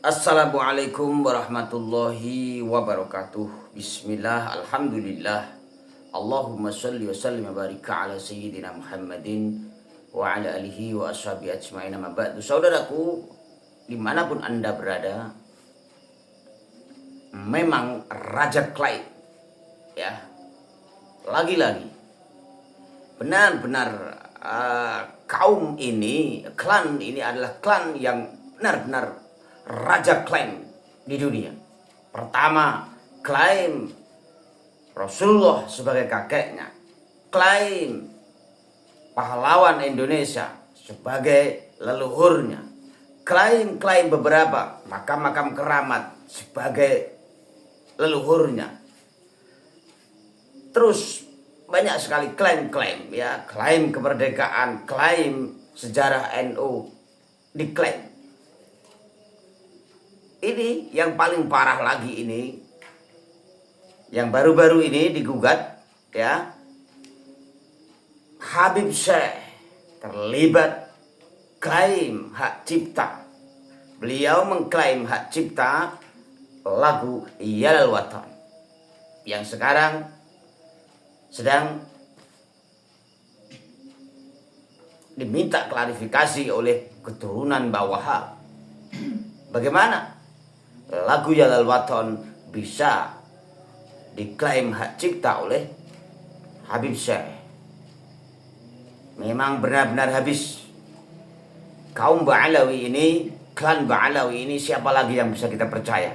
Assalamualaikum warahmatullahi wabarakatuh. Bismillah, alhamdulillah. Allahumma salli wa sallim wa barika ala sayyidina Muhammadin wa ala alihi wa ashabi ajma'in, amma ba'du. Saudaraku, dimanapun Anda berada, memang Raja Clyde, ya, lagi-lagi benar-benar kaum ini, klan ini adalah klan yang benar-benar Raja klaim di dunia. Pertama, klaim Rasulullah sebagai kakeknya, klaim pahlawan Indonesia sebagai leluhurnya, klaim beberapa makam-makam keramat sebagai leluhurnya. Terus banyak sekali klaim-klaim, ya, klaim kemerdekaan, klaim sejarah NU diklaim. Ini yang paling parah lagi, ini yang baru-baru ini digugat, ya, Habib Syekh terlibat klaim hak cipta. Beliau mengklaim hak cipta lagu Yalal Watan yang sekarang sedang diminta klarifikasi oleh keturunan bawahan. Bagaimana lagu Yalal Watan bisa diklaim hak cipta oleh Habib Syekh? Memang benar-benar habis. Kaum Ba'alawi ini, klan Ba'alawi ini, siapa lagi yang bisa kita percaya?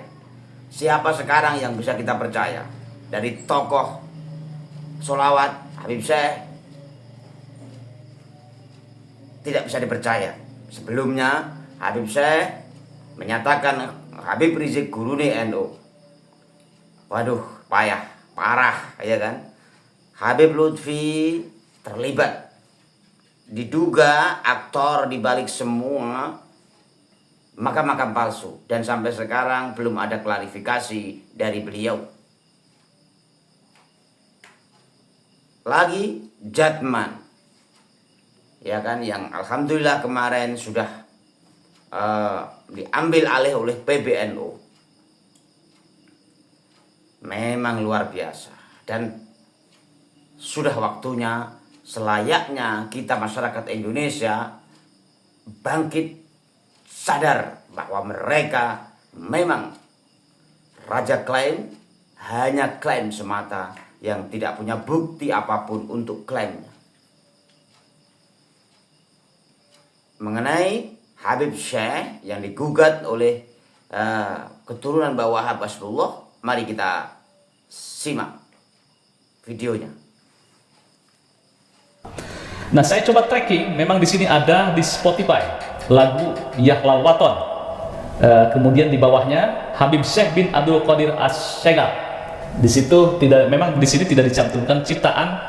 Siapa sekarang yang bisa kita percaya? Dari tokoh solawat Habib Syekh tidak bisa dipercaya. Sebelumnya Habib Syekh menyatakan Habib Rizik gurune NU. Waduh, parah, ya kan? Habib Lutfi terlibat, diduga aktor di balik semua makam-makam palsu, dan sampai sekarang belum ada klarifikasi dari beliau. Lagi Jatman, ya kan, yang alhamdulillah kemarin sudah diambil alih oleh PBNU. Memang luar biasa, dan sudah waktunya, selayaknya kita masyarakat Indonesia bangkit, sadar bahwa mereka memang Raja klaim, hanya klaim semata yang tidak punya bukti apapun untuk klaimnya. Mengenai Habib Syekh yang digugat oleh keturunan bawah Rasulullah, mari kita simak videonya. Nah, saya coba tracking, memang di sini ada di Spotify lagu Yalal Watan. Kemudian di bawahnya Habib Syekh bin Abdul Qadir As-Segar. Di situ memang di sini tidak dicantumkan ciptaan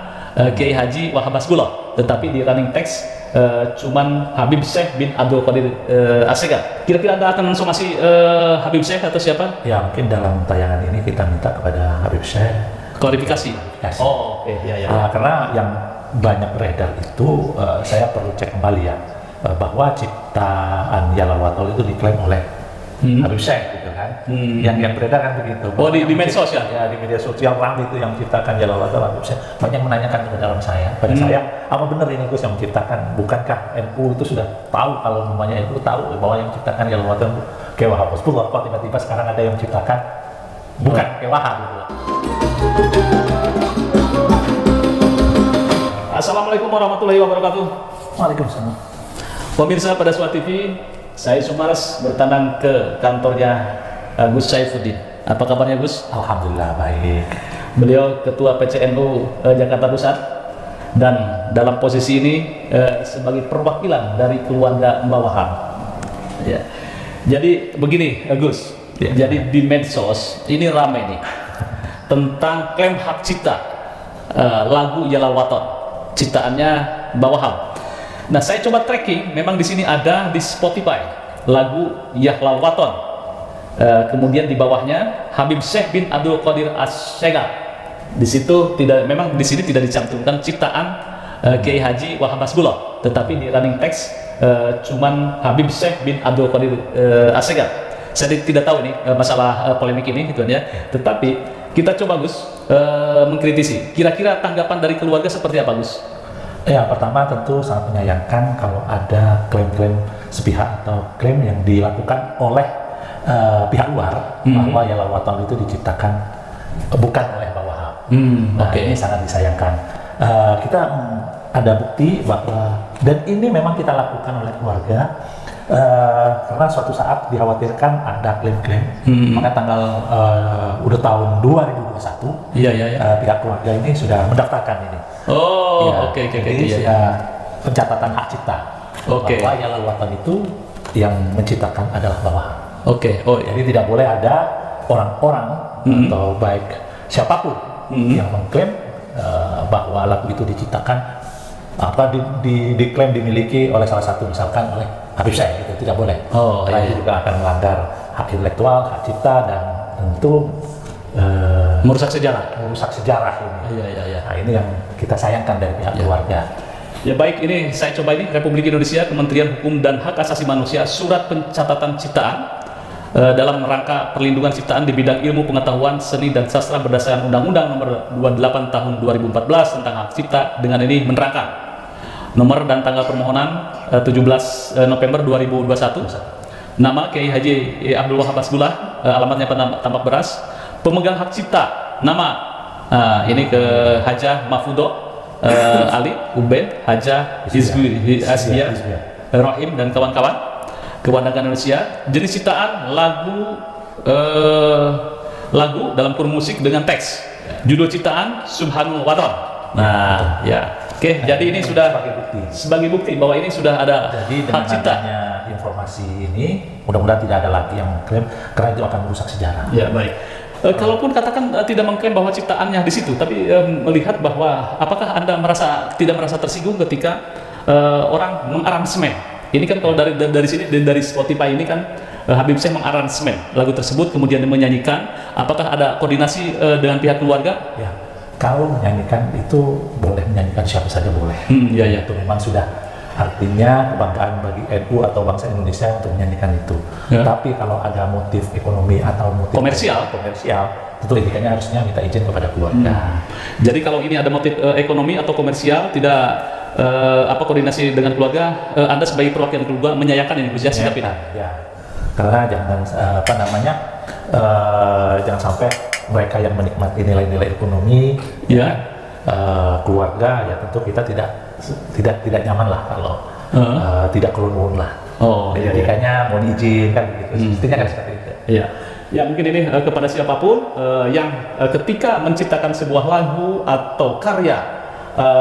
Kiai Haji Wahab Hasbullah, tetapi di running text cuman Habib Syekh bin Abdul Qadir As-Segar. Kira-kira Anda akan mensomasi Habib Syekh atau siapa? Ya, mungkin dalam tayangan ini kita minta kepada Habib Syekh klarifikasi. Oh, oke, ya. Karena yang banyak beredar itu, saya perlu cek kembali ya, bahwa ciptaan Yalal Watan itu diklaim oleh Habib Syekh, gitu kan. Yang beredar kan begitu. Oh, di medsos ya? Ya, di media sosial ramai itu yang menciptakan Yalal Watan Habib Syekh. Banyak menanyakan ke dalam pada saya, apa benar ini Gus yang menciptakan? Bukankah NU itu sudah tahu, kalau namanya NU tahu bahwa yang menciptakan Yalal Watan Kiai Wahab Hasbullah, kok tiba-tiba sekarang ada yang menciptakan bukan Kiai Wahab, gitu. Assalamualaikum warahmatullahi wabarakatuh. Waalaikumsalam. Pemirsa Pada Suara TV, saya Sumaras bertandang ke kantornya Gus Saifuddin. Apa kabarnya, Gus? Alhamdulillah baik. Beliau Ketua PCNU Jakarta Pusat, dan dalam posisi ini sebagai perwakilan dari keluarga Mbah Wahab. Ya. Jadi begini, Gus. Ya. Jadi di medsos ini ramai nih tentang klaim hak cipta lagu Yalal Watan, ciptaannya Mbah Wahab. Nah, saya coba tracking, memang di sini ada di Spotify lagu Yalal Watan. Kemudian di bawahnya Habib Syekh bin Abdul Qadir As-Segar. Di situ memang di sini tidak dicantumkan ciptaan Kiai Haji Wahab Hasbullah, tetapi di running text cuman Habib Syekh bin Abdul Qadir As-Segar. saya tidak tahu ini masalah polemik ini gitu ya. Tetapi kita coba Gus mengkritisi. Kira-kira tanggapan dari keluarga seperti apa Gus? Ya, pertama tentu sangat menyayangkan kalau ada klaim-klaim sepihak atau klaim yang dilakukan oleh pihak luar bahwa Yalal Wathon itu diciptakan bukan oleh Mbah Wahab. Nah, ini sangat disayangkan. Kita ada bukti bahwa, dan ini memang kita lakukan oleh keluarga karena suatu saat dikhawatirkan ada klaim-klaim, maka tanggal udah tahun 2021 pihak keluarga ini sudah mendaftarkan ini. Jadi sudah pencatatan hak cipta bahwa Yalal Wathon itu yang menciptakan adalah Mbah Wahab. Jadi tidak boleh ada orang-orang atau baik siapapun yang mengklaim bahwa lagu itu diciptakan diklaim dimiliki oleh salah satu, misalkan oleh Habib Syekh, itu tidak boleh. Karena itu juga akan melanggar hak intelektual, hak cipta, dan tentu merusak sejarah ini. Nah, ini yang kita sayangkan dari pihak keluarga. Ya baik, ini saya coba ini Republik Indonesia, Kementerian Hukum dan Hak Asasi Manusia, surat pencatatan ciptaan dalam rangka perlindungan ciptaan di bidang ilmu pengetahuan, seni dan sastra berdasarkan Undang-Undang Nomor 28 Tahun 2014 tentang hak cipta, dengan ini menerangkan nomor dan tanggal permohonan 17 November 2021. Nama Kiai Haji Abdul Wahab Hasbullah, alamatnya Tambak Beras. Pemegang hak cipta, nama ini ke Hajah Mahfudoh Ali Ubed Hajah Hizbiyah Rahim dan kawan-kawan. Kewarganegaraan Indonesia. Jenis ciptaan lagu dalam kurung musik dengan teks. Judul ciptaan Subhanul Wathon. Nah, jadi ini sudah sebagai bukti bahwa ini sudah ada hak cipta. Informasi ini mudah-mudahan tidak ada lagi yang mengklaim, karena itu akan merusak sejarah. Ya, baik. Kalaupun katakan tidak mengklaim bahwa ciptaannya di situ, tapi melihat bahwa apakah Anda tidak merasa tersinggung ketika orang mengaransemen? Ini kan kalau dari sini, dari Spotify ini kan Habib Syekh mengaransemen lagu tersebut kemudian menyanyikan. Apakah ada koordinasi dengan pihak keluarga? Ya, kalau menyanyikan itu boleh, menyanyikan siapa saja boleh. Itu memang sudah artinya kebanggaan bagi NU atau bangsa Indonesia untuk menyanyikan itu. Tapi kalau ada motif ekonomi atau motif komersial, tentu intinya harusnya minta izin kepada keluarga. Jadi kalau ini ada motif ekonomi atau komersial, tidak koordinasi dengan keluarga, Anda sebagai perwakilan keluarga menyayangkan ini, Gus, ya, sikap ini. Ya, karena jangan jangan sampai mereka yang menikmati nilai-nilai ekonomi, keluarga, ya tentu kita tidak nyaman lah kalau tidak keluar lah. Jadi kayaknya mau izin kan gitu. Mestinya kan seperti itu. Ya mungkin ini kepada siapapun yang ketika menciptakan sebuah lagu atau karya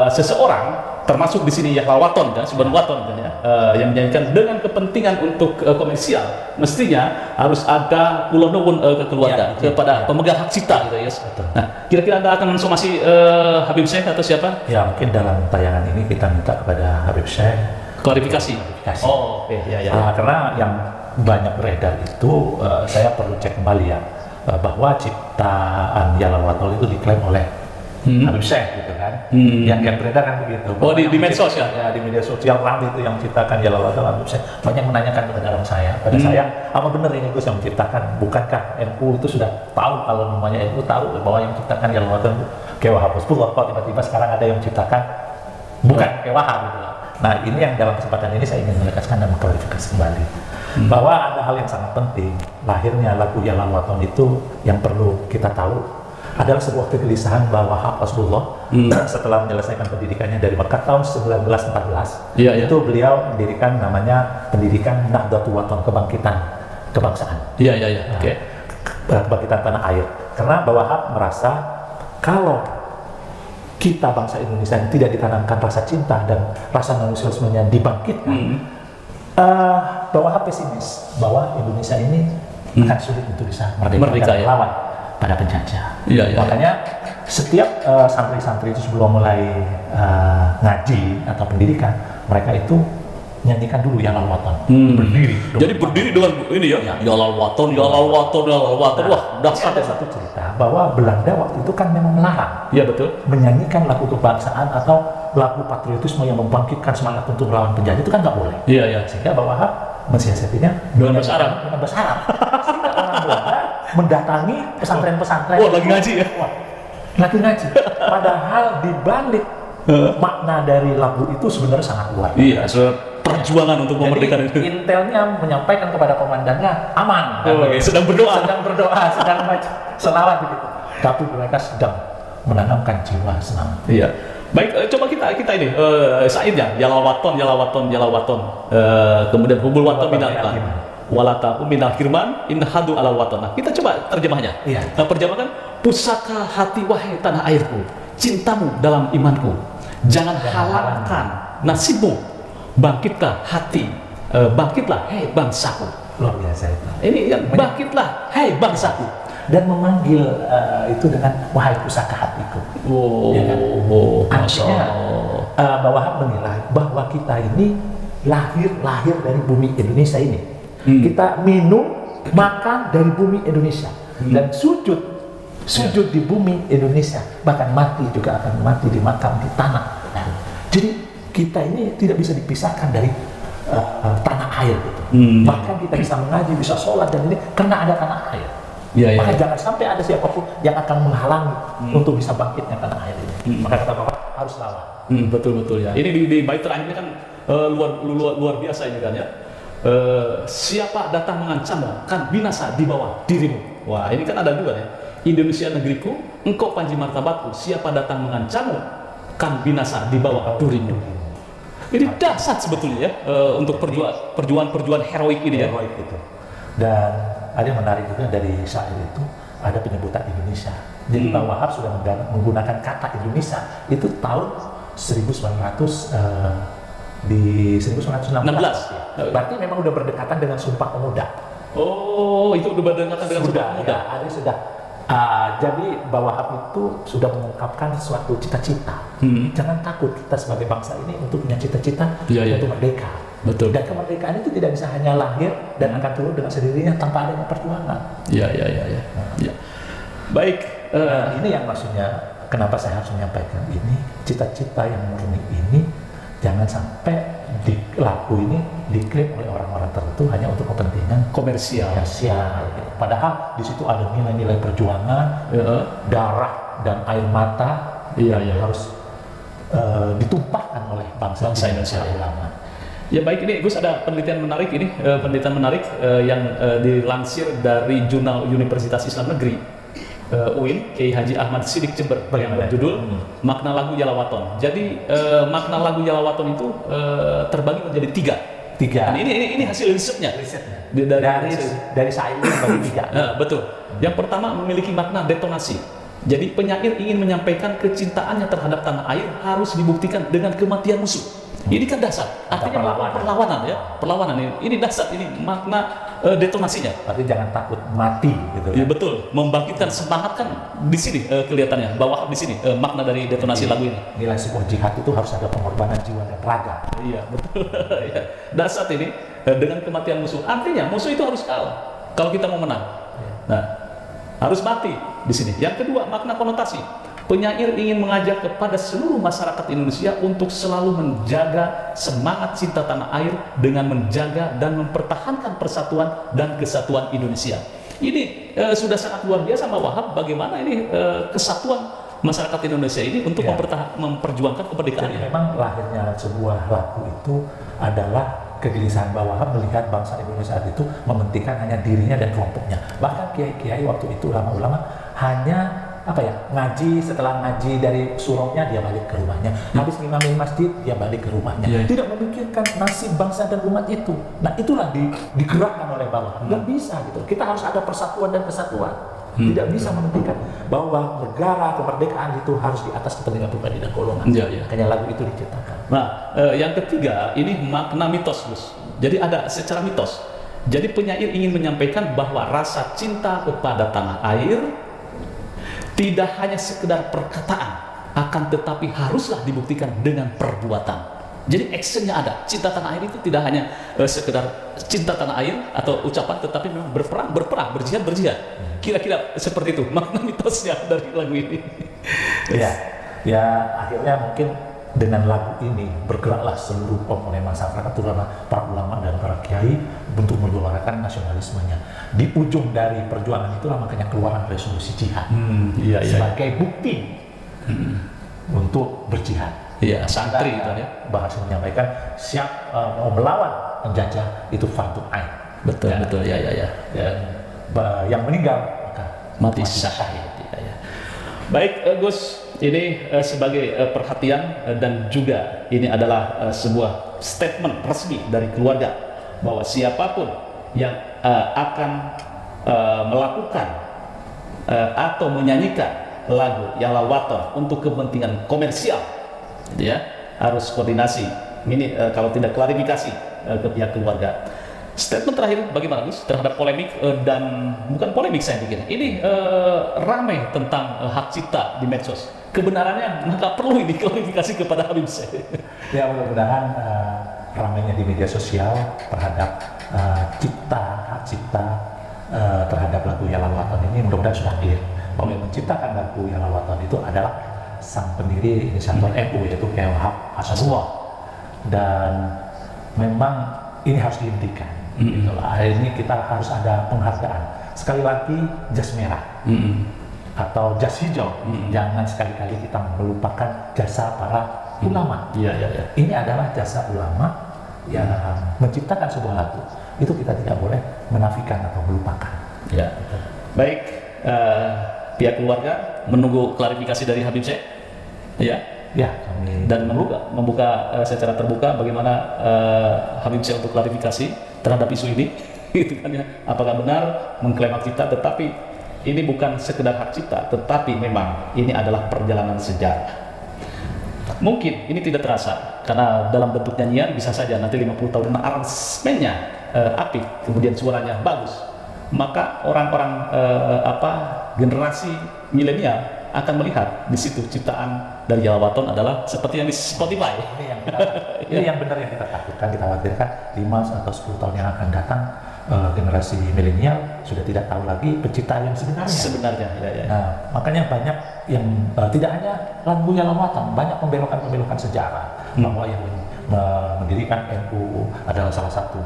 seseorang, termasuk di sini Yalal Wathon kan, Subhanul Wathon kan ya, yang menyanyikan dengan kepentingan untuk komersial, mestinya harus ada kulonowun ke keluarga, kepada pemegang hak cipta gitu ya. Nah, kira-kira Anda akan mensomasi Habib Syekh atau siapa? Ya, mungkin dalam tayangan ini kita minta kepada Habib Syekh klarifikasi. Karena yang banyak beredar itu, saya perlu cek kembali ya, bahwa ciptaan Yalal Wathon itu diklaim oleh Habib Syekh gitu kan, yang beredar kan begitu. Di medsos ya? Ya, di media sosial ramai itu yang menciptakan Yalal Wathon Habib Syekh. Banyak menanyakan kepada saya, apa benar ini Gus yang menciptakan? Bukankah NU itu sudah tahu, kalau namanya NU tahu bahwa yang menciptakan Yalal Wathon itu Kiai Wahab Hasbullah, kok tiba-tiba sekarang ada yang menciptakan bukan Kiai Wahab gitu. Nah, ini yang dalam kesempatan ini saya ingin menegaskan dan mengklarifikasi kembali bahwa ada hal yang sangat penting. Lahirnya lagu Yalal Wathon itu yang perlu kita tahu adalah sebuah kegelisahan bahwa Wahab Hasbullah setelah menyelesaikan pendidikannya dari Mekah tahun 1914, itu beliau mendirikan namanya pendidikan Nahdlatul Wathon, kebangkitan kebangsaan. Kebangkitan tanah air. Karena Mbah Wahab merasa kalau kita bangsa Indonesia yang tidak ditanamkan rasa cinta dan rasa nasionalismenya dibangkitkan, Mbah Wahab pesimis bahwa Indonesia ini akan sulit untuk bisa merdeka dan melawan pada penjajah. Makanya setiap santri-santri itu sebelum mulai ngaji atau pendidikan, mereka itu nyanyikan dulu Yalal Wathon. Berdiri. Jadi berdiri dengan ini ya, Yalal Wathon. Wah, dahsyat. Ada satu cerita bahwa Belanda waktu itu kan memang melarang. Iya, betul. Menyanyikan lagu kebangsaan atau lagu patriotisme yang membangkitkan semangat untuk melawan penjajah itu kan nggak boleh. Iya. Sehingga Mbah Wahab mensiasatinya dengan bahasa Arab. Dengan bahasa Arab. mendatangi pesantren-pesantren. Wah, lagi ngaji ya? Wah, lagi ngaji. Padahal di balik makna dari lagu itu sebenarnya sangat luar biasa. Iya, perjuangan untuk memerdekakan itu. Intelnya menyampaikan kepada komandannya aman. Sedang berdoa. Sedang baca selawat begitu. Tapi mereka sedang menanamkan jiwa semangat. Iya. Baik, coba kita ini Said ya, yalawaton. Kemudian hubul waton minal iman. Walataku minal firman inhadu alal waton. Nah, kita coba terjemahnya. Iya. Terjemahkan, pusaka hati wahai tanah airku, cintamu dalam imanku. Jangan halangkan nasibmu. Bangkitlah hati, bangkitlah hei bangsaku. Luar biasa itu. Ini yang bangkitlah hei bangsaku. Dan memanggil itu dengan wahai pusaka hatiku. Ya kan? Artinya bahwa menilai bahwa kita ini lahir dari bumi Indonesia ini. Kita minum, makan dari bumi Indonesia dan sujud di bumi Indonesia, bahkan mati juga akan mati di makam di tanah. Nah, jadi kita ini tidak bisa dipisahkan dari tanah air gitu. Bahkan kita bisa mengaji, bisa sholat dan ini karena ada tanah air. Maka jangan sampai ada siapapun yang akan menghalangi untuk bisa bangkitnya tanah air ini. Maka kata Bapak harus lawan. Betul ya. Ini di bait terakhirnya kan luar biasa ini kan ya. Siapa datang mengancammu kan binasa di bawah dirimu. Wah, ini kan ada dua ya. Indonesia negeriku, engkau panji martabatku. Siapa datang mengancammu kan binasa di bawah dirimu. Ini dahsyat sebetulnya ya untuk perjuangan heroik ini ya. Heroik itu. Dan ada yang menarik juga dari syair itu ada penyebutan Indonesia. Jadi Pak Wahab sudah menggunakan kata Indonesia itu tahun 1916. Berarti memang udah berdekatan dengan Sumpah Pemuda. Oh, itu udah berdekatan dengan Sumpah Pemuda. Ya, ada sudah. Jadi Pak Wahab itu sudah mengungkapkan suatu cita-cita. Jangan takut, kita sebagai bangsa ini untuk punya cita-cita untuk merdeka. Betul. Dan kemerdekaan itu tidak bisa hanya lahir dan akan turun dengan sendirinya tanpa adanya perjuangan. Iya. Baik. Ini yang maksudnya kenapa saya harus menyampaikan ini, cita-cita yang murni ini jangan sampai di lagu ini diklaim oleh orang-orang tertentu hanya untuk kepentingan komersial. Padahal di situ ada nilai-nilai perjuangan, darah dan air mata yang harus ditumpahkan oleh bangsa Indonesia ulama. Ya baik, ini Gus ada penelitian menarik yang dilansir dari Jurnal Universitas Islam Negeri UIN Kiai Haji Ahmad Siddiq Jember yang berjudul Makna Lagu Yalawaton. Jadi makna lagu Yalawaton itu terbagi menjadi tiga. Nah, ini hasil risetnya. Dari saya bagi tiga. Betul. Yang pertama memiliki makna detonasi. Jadi penyair ingin menyampaikan kecintaannya terhadap tanah air harus dibuktikan dengan kematian musuh. Ini kan dasar, artinya perlawanan. Ini dasar, ini makna detonasinya. Berarti jangan takut mati, gitu. Iya betul, membangkitkan semangat kan di sini kelihatannya, bahwa di sini makna dari detonasi lagu ini. Nilai sebuah jihad itu harus ada pengorbanan jiwa dan raga. Iya betul. Dasar ini dengan kematian musuh, artinya musuh itu harus kalah kalau kita mau menang. Nah, harus mati di sini. Yang kedua, makna konotasi. Penyair ingin mengajak kepada seluruh masyarakat Indonesia untuk selalu menjaga semangat cinta tanah air dengan menjaga dan mempertahankan persatuan dan kesatuan Indonesia. Ini sudah sangat luar biasa Pak Wahab, bagaimana ini kesatuan masyarakat Indonesia ini untuk memperjuangkan kemerdekaan. Jadi memang lahirnya sebuah lagu itu adalah kegelisahan Pak Wahab melihat bangsa Indonesia itu mementingkan hanya dirinya dan kelompoknya. Bahkan kiai-kiai waktu itu, ulama-ulama hanya ngaji, setelah ngaji dari suraunya dia balik ke rumahnya, habis ngimami masjid dia balik ke rumahnya, tidak memikirkan nasib bangsa dan umat itu. Nah itulah digerakkan oleh bawah. Nggak bisa gitu, kita harus ada persatuan dan kesatuan. Tidak bisa mementingkan bahwa negara kemerdekaan itu harus di atas kepentingan pribadi dan golongan. Makanya lagu itu diciptakan. Nah, yang ketiga ini makna mitos, Gus. Jadi ada secara mitos. Jadi penyair ingin menyampaikan bahwa rasa cinta kepada tanah air tidak hanya sekedar perkataan, akan tetapi haruslah dibuktikan dengan perbuatan. Jadi actionnya ada. Cinta tanah air itu tidak hanya sekedar cinta tanah air atau ucapan, tetapi memang berperang, berjihad. Kira-kira seperti itu makna mitosnya dari lagu ini. Ya akhirnya mungkin dengan lagu ini bergeraklah seluruh komponen masyarakat, terutama para ulama dan para kiai, untuk menyuarakan nasionalismenya. Di ujung dari perjuangan itulah makanya keluar resolusi jihad Iya, iya. sebagai bukti untuk berjihad. Iya, santri itu ya. Bahasa menyampaikan siap mau melawan penjajah itu fardu ain. Betul, betul. Ya, ya, ya. Dan yang meninggal maka Mati syahid. Ya, ya. Baik, Gus, ini sebagai perhatian dan juga ini adalah sebuah statement resmi dari keluarga bahwa siapapun yang akan melakukan atau menyanyikan lagu Yalla Waton untuk kepentingan komersial, gitu ya, harus koordinasi. Ini kalau tidak klarifikasi ke pihak keluarga. Statement terakhir bagaimana Gus terhadap polemik dan bukan polemik saya pikir ini ramai tentang hak cipta di medsos. Kebenarannya maka perlu ini klarifikasi kepada Habib Syekh. Ya, mudah-mudahan ramainya di media sosial terhadap hak cipta terhadap lagu Yalla Waton ini mudah-mudahan sudah clear bahwa yang menciptakan lagu Yalla Waton itu adalah sang pendiri inisiator NU yaitu Kiai Wahab Hasanullah, dan memang ini harus dihentikan. Itulah ini kita harus ada penghargaan. Sekali lagi jas merah atau jas hijau, jangan sekali-kali kita melupakan jasa para ulama. Iya, iya, iya. Ini adalah jasa ulama yang menciptakan sebuah lagu. Itu kita tidak boleh menafikan atau melupakan. Ya. Baik, pihak keluarga menunggu klarifikasi dari Habib Syekh. Ya. Ya, kami Dan membuka secara terbuka bagaimana Habib Syekh untuk klarifikasi terhadap isu ini. Gitu kan ya. Apakah benar mengklaim hak cipta, tetapi ini bukan sekedar hak cipta, tetapi memang ini adalah perjalanan sejarah. Mungkin ini tidak terasa karena dalam bentuk nyanyian bisa saja nanti 50 tahun aransemennya apik, kemudian suaranya bagus, maka orang-orang generasi milenial akan melihat di situ ciptaan dari Yalla Waton adalah seperti yang di Spotify. Ini yang benar yang kita takutkan, kita khawatirkan 5 atau 10 tahun yang akan datang generasi milenial sudah tidak tahu lagi pencipta yang sebenarnya. Ya. Nah, makanya banyak yang tidak hanya lagu Yalla Waton, banyak pembelokan sejarah bahwa yang mendirikan NU adalah salah satu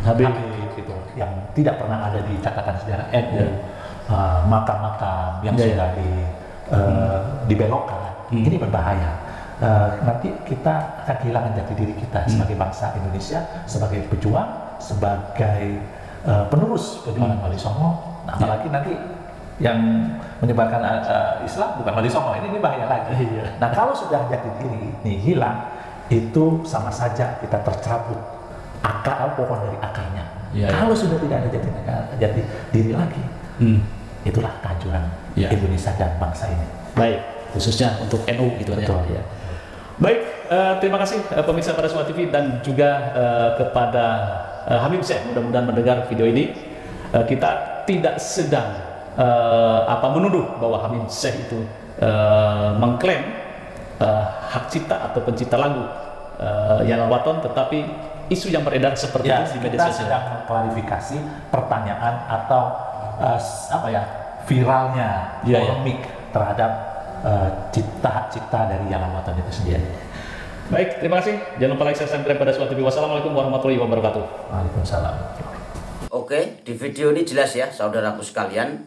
Habib gitu, yang tidak pernah ada di catatan sejarah NU. Makam-makam yang sudah dibelokkan, ini berbahaya. Nanti kita akan kehilangan jati diri kita sebagai bangsa Indonesia, sebagai pejuang, sebagai penerus perjuangan Wali Songo. Nah, apalagi nanti yang menyebarkan Islam bukan Wali Songo, ini bahaya lagi. Nah, kalau sudah jati diri ini hilang, itu sama saja kita tercabut akar pohon dari akarnya. Kalau sudah tidak ada jati diri lagi, itulah kehancuran Indonesia dan bangsa ini. Baik, khususnya untuk NU gitu ya. Baik, terima kasih pemirsa pada Suara TV dan juga kepada Habib Syekh. Mudah-mudahan mendengar video ini kita tidak sedang menuduh bahwa Habib Syekh itu mengklaim hak cipta atau pencipta lagu Yalla Waton, tetapi isu yang beredar seperti itu di media sosial. Kita sedang mengklarifikasi pertanyaan atau viralnya polemik terhadap cipta dari Yalla Waton itu sendiri. Baik, terima kasih. Jangan lupa like, subscribe pada Suara TV. Wassalamualaikum warahmatullahi wabarakatuh. Waalaikumsalam. Oke, di video ini jelas ya saudaraku sekalian,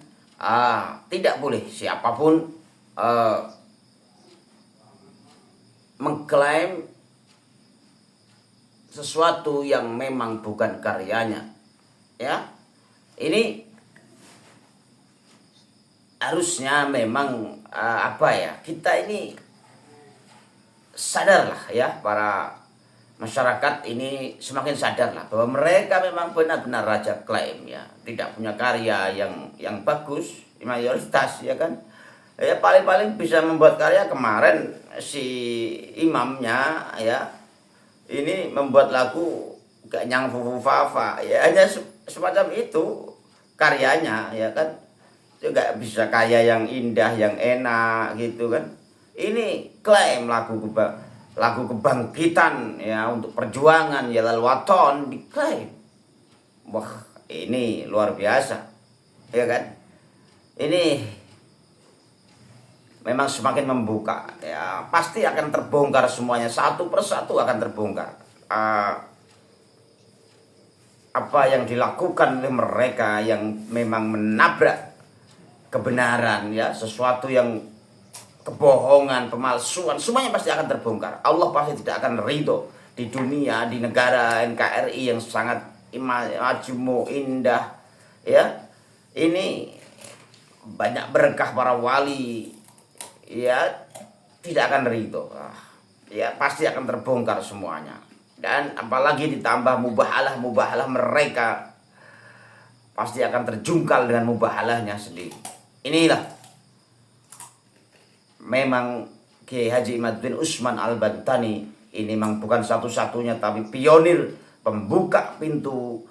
tidak boleh siapapun mengklaim sesuatu yang memang bukan karyanya. Ya, ini harusnya memang kita ini sadarlah ya, para masyarakat ini semakin sadarlah bahwa mereka memang benar-benar raja klaim ya, tidak punya karya yang bagus, mayoritas ya kan. Ya paling-paling bisa membuat karya. Kemarin si imamnya ya ini membuat lagu gak nyang fufu fafa ya, hanya semacam itu karyanya ya kan. Itu gak bisa karya yang indah, yang enak gitu kan. Ini klaim lagu kebangkitan ya, untuk perjuangan Yalla Waton diklaim. Wah, ini luar biasa ya kan. Ini memang semakin membuka ya, pasti akan terbongkar semuanya, satu persatu akan terbongkar. apa yang dilakukan oleh mereka yang memang menabrak kebenaran, ya, sesuatu yang kebohongan, pemalsuan, semuanya pasti akan terbongkar. Allah pasti tidak akan ridho di dunia, di negara NKRI yang sangat majmu, indah, ya. Ini banyak berkah para wali, ya, tidak akan ridho. Ya, pasti akan terbongkar semuanya. Dan apalagi ditambah mubahalah mereka, pasti akan terjungkal dengan mubahalahnya sendiri. Inilah memang Kiai Haji Imaduddin Usman Al-Bantani ini memang bukan satu-satunya, tapi pionir pembuka pintu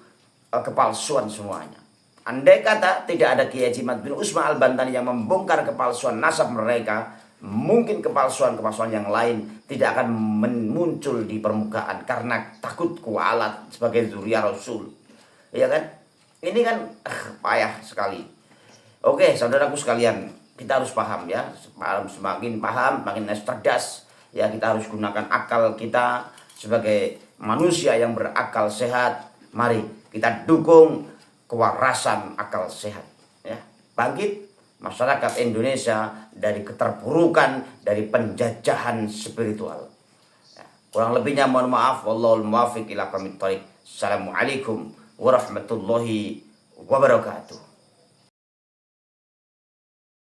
kepalsuan semuanya. Andai kata tidak ada Kiai Haji Imaduddin Usman Al-Bantani yang membongkar kepalsuan nasab mereka, mungkin kepalsuan yang lain tidak akan muncul di permukaan karena takut kualat sebagai zuriat Rasul. Ya kan? Ini kan payah sekali. Oke, saudaraku sekalian, kita harus paham, ya. Semakin paham, makin cerdas, ya. Kita harus gunakan akal kita sebagai manusia yang berakal sehat. Mari kita dukung kewarasan akal sehat, ya. Bangkit masyarakat Indonesia dari keterpurukan, dari penjajahan spiritual. Ya. Kurang lebihnya mohon maaf. Wallahul muwaffiq ila aqwamit thoriq. Assalamualaikum warahmatullahi wabarakatuh.